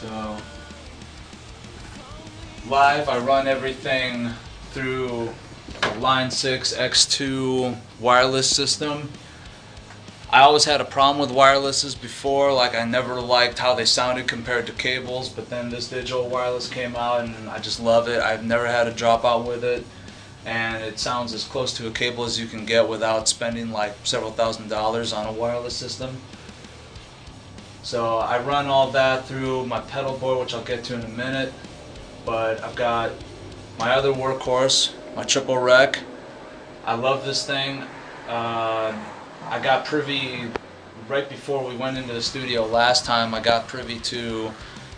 So live, I run everything through the Line 6 X2 wireless system. I always had a problem with wirelesses before, like I never liked how they sounded compared to cables, but then this digital wireless came out and I just love it. I've never had a dropout with it, and it sounds as close to a cable as you can get without spending like several $1000s on a wireless system. So I run all that through my pedal board, which I'll get to in a minute, but I've got my other workhorse, my triple rec. I love this thing. I got privy right before we went into the studio last time. I got privy to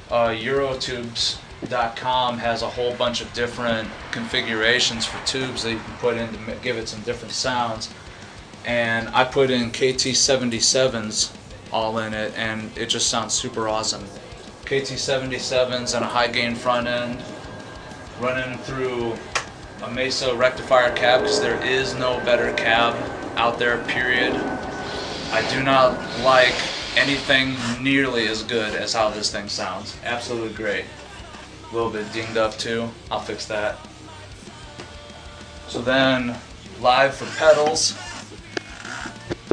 Eurotubes.com has a whole bunch of different configurations for tubes that you can put in to give it some different sounds. And I put in KT77s all in it, and it just sounds super awesome. KT77s and a high gain front end, running through a Mesa rectifier cab because there is no better cab out there, period. I do not like anything nearly as good as how this thing sounds. Absolutely great. A little bit dinged up too. I'll fix that. So then, live for pedals.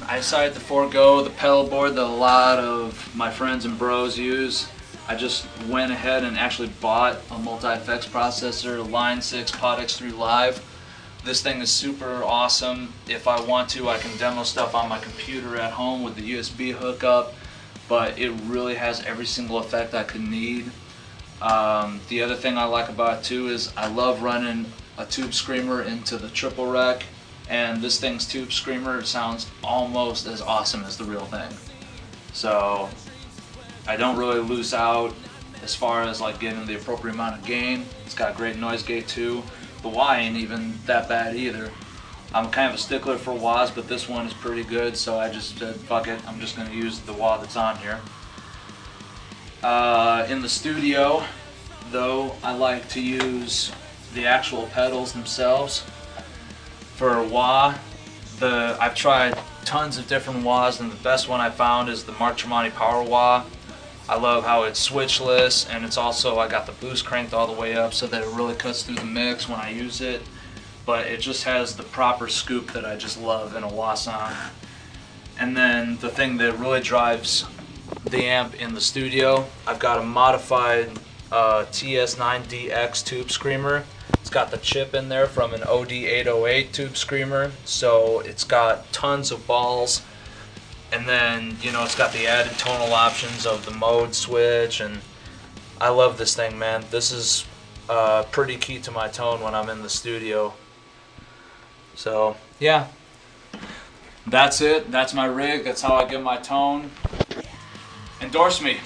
I decided to forego the pedal board that a lot of my friends and bros use. I just went ahead and actually bought a multi-effects processor, Line 6 Pod X3 Live. This thing is super awesome. If I want to, I can demo stuff on my computer at home with the USB hookup, but it really has every single effect I could need. The other thing I like about it too is I love running a tube screamer into the triple rec, and this thing's tube screamer sounds almost as awesome as the real thing. So I don't really lose out as far as like getting the appropriate amount of gain. It's got great noise gate too. The wah ain't even that bad either. I'm kind of a stickler for wahs, but this one is pretty good, so I just said, fuck it, I'm just going to use the wah that's on here. In the studio, though, I like to use the actual pedals themselves. For wah, I've tried tons of different wahs, and the best one I found is the Mark Tremonti Power Wah. I love how it's switchless, and it's also, I got the boost cranked all the way up so that it really cuts through the mix when I use it, but it just has the proper scoop that I just love in a wah sound. And then the thing that really drives the amp in the studio, I've got a modified TS9DX tube screamer. It's got the chip in there from an OD808 tube screamer, so it's got tons of balls. And then, you know, it's got the added tonal options of the mode switch, and I love this thing, man. This is pretty key to my tone when I'm in the studio. So, yeah. That's it. That's my rig. That's how I get my tone. Endorse me.